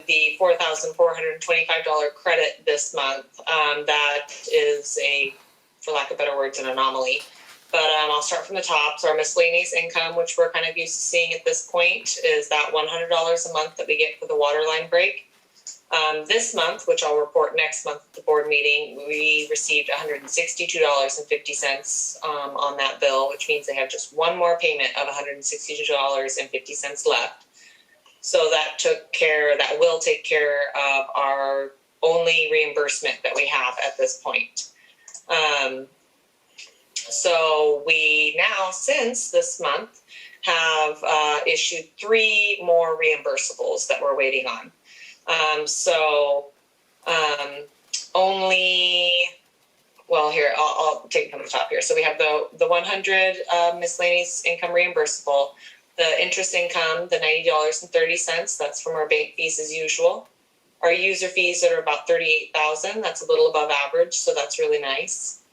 the $4,425 credit this month. That is for lack of better words, an anomaly. But I'll start from the top. So our miscellaneous income, which we're kind of used to seeing at this point, is that $100 a month that we get for the water line break. This month, which I'll report next month at the board meeting, we received $162.50 on that bill, which means they have just one more payment of $162.50 left. So that will take care of our only reimbursement that we have at this point. So we now, since this month, have issued 3 more reimbursables that we're waiting on. Here, I'll take it from the top here. So we have the 100 miscellaneous income reimbursable, the interest income, the $90.30. That's from our bank fees as usual. Our user fees that are about $38,000. That's a little above average, so that's really nice.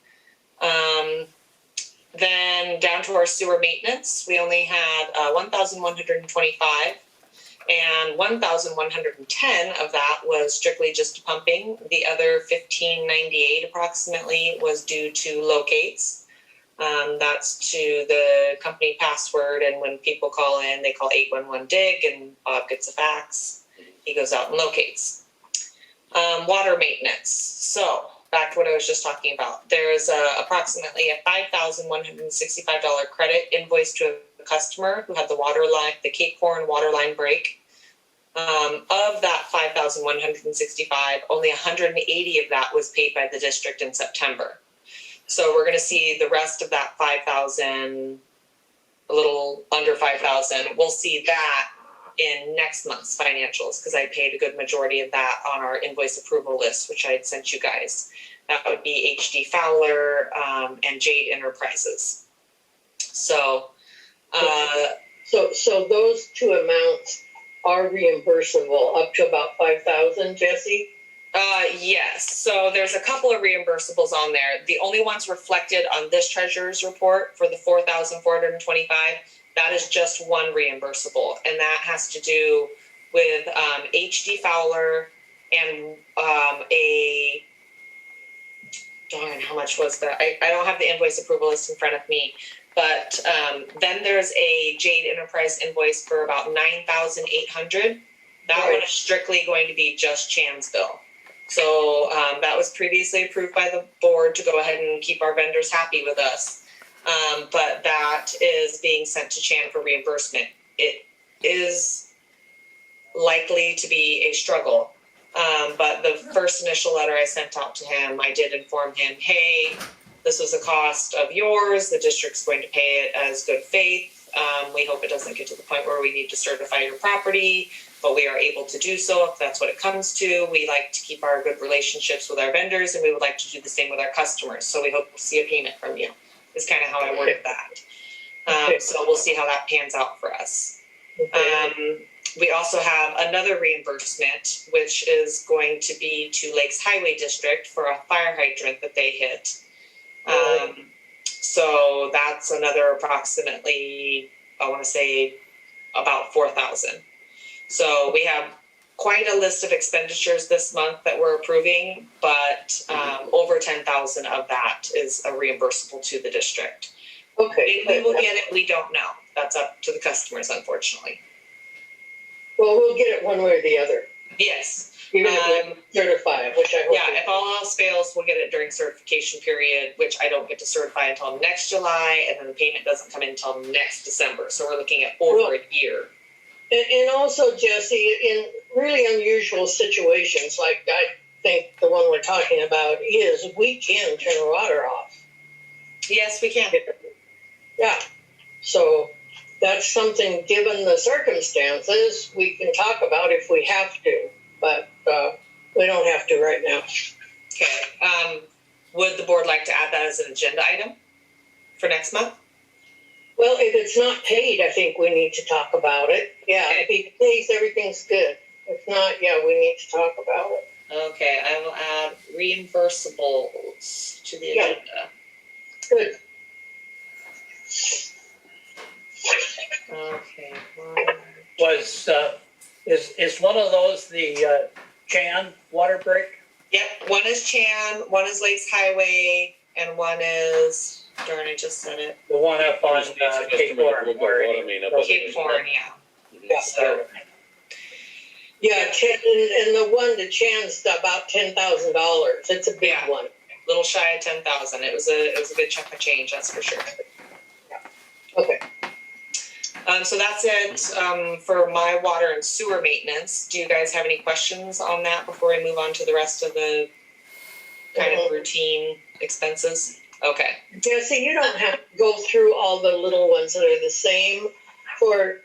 Then down to our sewer maintenance, we only had 1,125, and 1,110 of that was strictly just pumping. The other 1,598 approximately was due to locates. That's to the company password, and when people call in, they call 811-DIG, and Bob gets a fax. He goes out and locates. Water maintenance. So back to what I was just talking about. There's approximately a $5,165 credit invoice to a customer who had the Cape Horn water line break. Of that $5,165, only 180 of that was paid by the district in September. So we're going to see the rest of that 5,000, a little under 5,000. We'll see that in next month's financials, because I paid a good majority of that on our invoice approval list, which I had sent you guys. That would be HD Fowler and Jade Enterprises. So those 2 amounts are reimbursable up to about 5,000, Jesse? Yes. So there's a couple of reimbursables on there. The only ones reflected on this treasurer's report for the 4,425, that is just one reimbursable, and that has to do with HD Fowler and how much was that? I don't have the invoice approval list in front of me, but then there's a Jade Enterprise invoice for about $9,800. That one is strictly going to be just Chan's bill. So that was previously approved by the board to go ahead and keep our vendors happy with us. But that is being sent to Chan for reimbursement. It is likely to be a struggle. But the first initial letter I sent out to him, I did inform him, hey, this was a cost of yours. The district's going to pay it as good faith. We hope it doesn't get to the point where we need to certify your property, but we are able to do so if that's what it comes to. We like to keep our good relationships with our vendors, and we would like to do the same with our customers. So we hope to see a payment from you, is kind of how I worded that. So we'll see how that pans out for us. We also have another reimbursement, which is going to be to Lakes Highway District for a fire hydrant that they hit. So that's another approximately, I want to say, about 4,000. So we have quite a list of expenditures this month that we're approving, but over 10,000 of that is a reimbursable to the district. Okay. We will get it. We don't know. That's up to the customers, unfortunately. Well, we'll get it one way or the other. Yes. Even if we certify it, which I hope. Yeah, if all else fails, we'll get it during certification period, which I don't get to certify until next July, and then the payment doesn't come in until next December. So we're looking at over a year. And also, Jesse, in really unusual situations, like I think the one we're talking about is, we can turn the water off. Yes, we can. Yeah. So that's something, given the circumstances, we can talk about if we have to, but we don't have to right now. Okay. Would the board like to add that as an agenda item for next month? Well, if it's not paid, I think we need to talk about it. Yeah, okay. If it pays, everything's good. If not, yeah, we need to talk about it. Okay, I will add reimbursables to the agenda. Good. Okay. Was Is one of those the Chan water break? Yep, one is Chan, one is Lakes Highway, and one is, darn, I just said it. The one up on Cape Horn. Cape Horn, yeah. Yeah. So, Yeah, and the one to Chan's about $10,000. It's a big Yeah. one. little shy of 10,000. It was a good chunk of change, that's for sure. Okay. So that's it for my water and sewer maintenance. Do you guys have any questions on that before we move on to the rest of the kind of routine expenses? Okay. Yeah, see, you don't have to go through all the little ones that are the same for,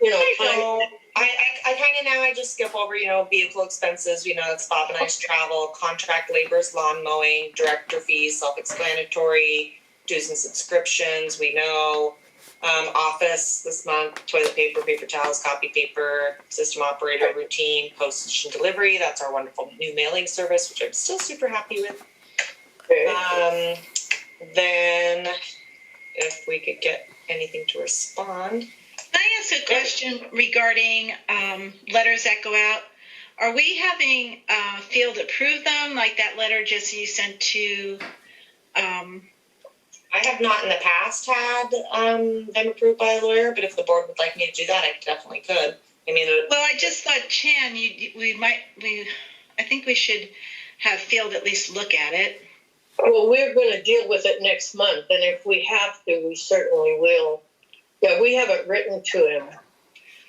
I kind of now I just skip over, vehicle expenses, that's Bob and I's travel, contract laborers, lawn mowing, director fees, self-explanatory, dues and subscriptions, we know. Office this month, toilet paper, paper towels, copy paper, system operator routine, postage and delivery. That's our wonderful new mailing service, which I'm still super happy with. Okay. Then if we could get anything to respond. Can I ask a question regarding letters that go out? Are we having field approve them, like that letter just you sent to? I have not in the past had them approved by a lawyer, but if the board would like me to do that, I definitely could. Well, I just thought, Chan, I think we should have field at least look at it. Well, we're going to deal with it next month, and if we have to, we certainly will. Yeah, we haven't written to him.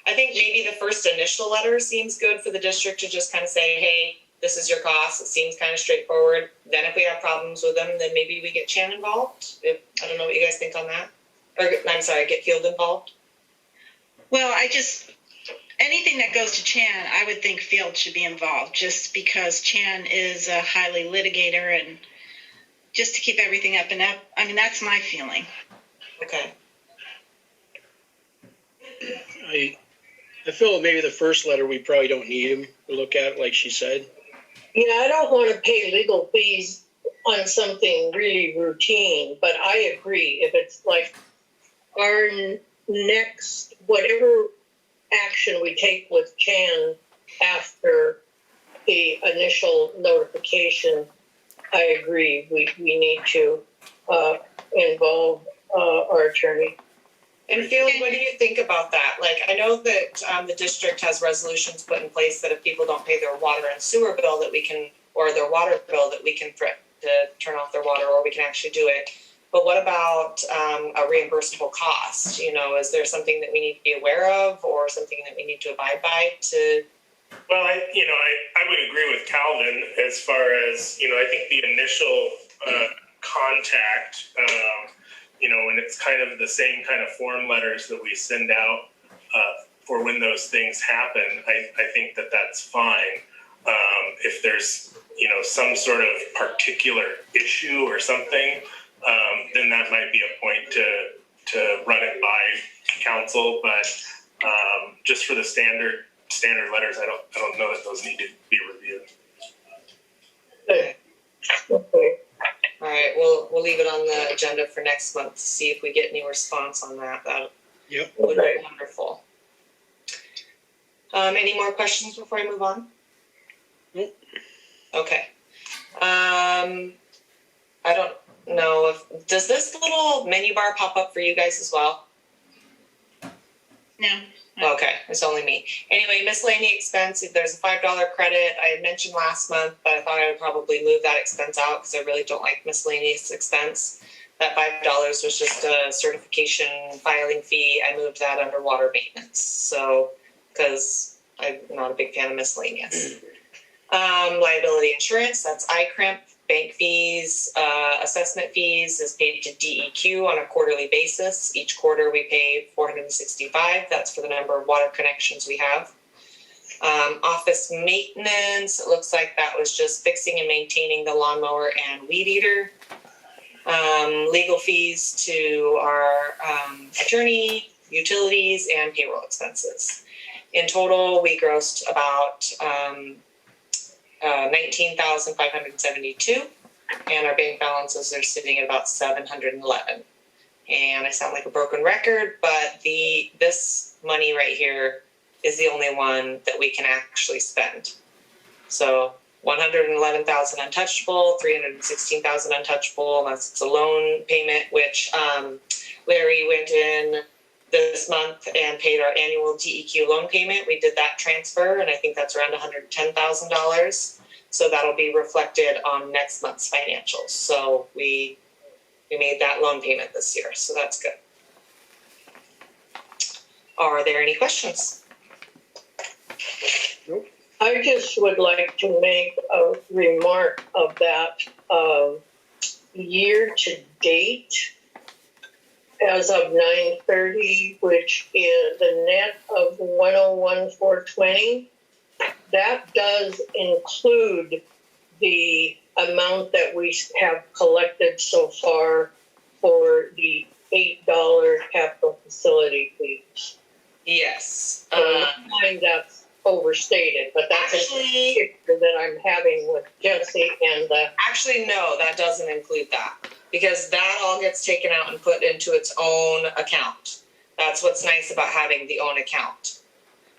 I think maybe the first initial letter seems good for the district to just kind of say, hey, this is your cost. It seems kind of straightforward. Then if we have problems with them, then maybe we get Chan involved. I don't know what you guys think on that. Or I'm sorry, get Field involved. Well, anything that goes to Chan, I would think Field should be involved, just because Chan is a highly litigator, and just to keep everything up and up. That's my feeling. Okay. I feel maybe the first letter we probably don't need him to look at, like she said. Yeah, I don't want to pay legal fees on something really routine, but I agree. If it's like our next, whatever action we take with Chan after the initial notification, I agree. We need to involve our attorney. And Field, what do you think about that? Like, I know that the district has resolutions put in place that if people don't pay their water and sewer bill that we can, or their water bill, that we can threaten to turn off their water, or we can actually do it. But what about a reimbursable cost? Is there something that we need to be aware of, or something that we need to abide by to? Well, I would agree with Calvin as far as, I think the initial contact, and it's kind of the same kind of form letters that we send out for when those things happen, I think that that's fine. If there's, some sort of particular issue or something, then that might be a point to run it by council. But just for the standard letters, I don't know that those need to be reviewed. Okay. All right, we'll leave it on the agenda for next month to see if we get any response on that. That would be wonderful. Any more questions before I move on? Nope. Okay. I don't know does this little menu bar pop up for you guys as well? No. Okay, it's only me. Anyway, miscellaneous expense, if there's a $5 credit, I had mentioned last month, but I thought I would probably move that expense out because I really don't like miscellaneous expense. That $5 was just a certification filing fee. I moved that under water maintenance. So, because I'm not a big fan of miscellaneous. Liability insurance, that's ICRIMP. Bank fees, assessment fees is paid to DEQ on a quarterly basis. Each quarter we pay $465. That's for the number of water connections we have. Office maintenance, it looks like that was just fixing and maintaining the lawnmower and weed eater. Legal fees to our attorney, utilities, and payroll expenses. In total, we grossed about 19,572, and our bank balances are sitting at about 711. And I sound like a broken record, but this money right here is the only one that we can actually spend. So 111,000 untouchable, 316,000 untouchable. That's a loan payment, which Larry went in this month and paid our annual DEQ loan payment. We did that transfer, and I think that's around $110,000. So that'll be reflected on next month's financials. So we made that loan payment this year, so that's good. Are there any questions? I just would like to make a remark of that year to date as of 9/30, which is the net of 101,420. That does include the amount that we have collected so far for the $8 capital facility fees. Yes. So in my mind, that's overstated, but that's Actually- a picture that I'm having with Jesse and Actually, no, that doesn't include that, because that all gets taken out and put into its own account. That's what's nice about having the own account.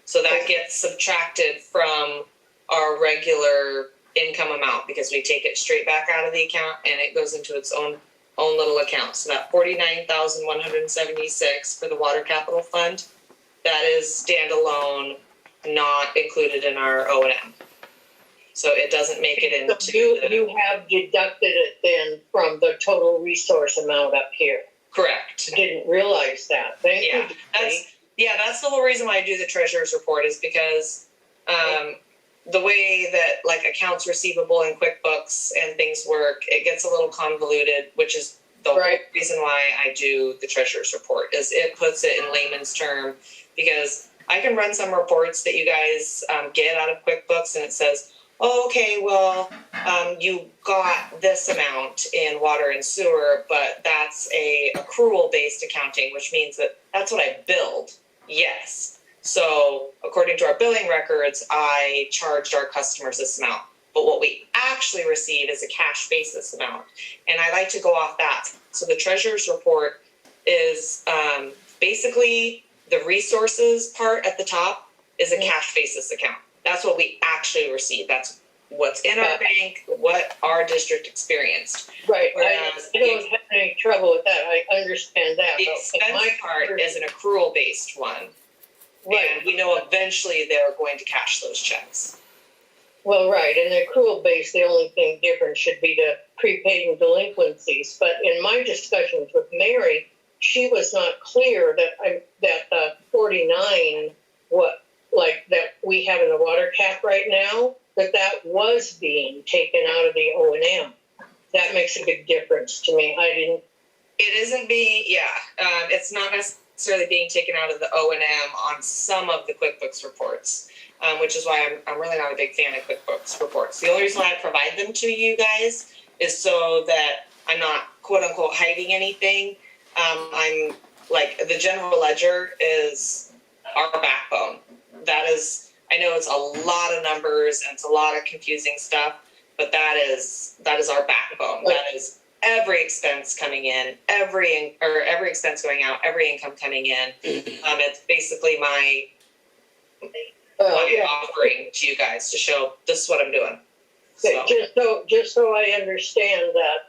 So that gets subtracted from our regular income amount, because we take it straight back out of the account and it goes into its own little account. So that 49,176 for the water capital fund, that is standalone, not included in our O&M. So it doesn't make it into you have deducted it then from the total resource amount up here. Correct. I didn't realize that. Thank Yeah, you. that's the whole reason why I do the treasurer's report, is because the way that like accounts receivable and QuickBooks and things work, it gets a little convoluted, which is the whole Right. reason why I do the treasurer's report, is it puts it in layman's term, because I can run some reports that you guys get out of QuickBooks and it says, oh, okay, well, you got this amount in water and sewer, but that's a accrual-based accounting, which means that that's what I billed. Yes. So according to our billing records, I charged our customers this amount. But what we actually receive is a cash basis amount. And I like to go off that. So the treasurer's report is basically the resources part at the top is a cash basis account. That's what we actually receive. That's what's in our bank, what our district experienced. Right. I Whereas don't have any trouble with that. I understand that. the but expense my part is an accrual-based one. Right. And we know eventually they're going to cash those checks. Well, right, and the accrual base, the only thing different should be the prepaid and delinquencies. But in my discussions with Mary, she was not clear that the 49, that we have in the water cap right now, that was being taken out of the O&M. That makes a big difference to me. It isn't being, it's not necessarily being taken out of the O&M on some of the QuickBooks reports. Which is why I'm really not a big fan of QuickBooks reports. The only reason why I provide them to you guys is so that I'm not quote unquote hiding anything. I'm like, the general ledger is our backbone. That is, I know it's a lot of numbers and it's a lot of confusing stuff, but that is our backbone. That is every expense coming in, every expense going out, every income coming in. It's basically my offering to you guys to show this is what I'm doing. So. Just so I understand that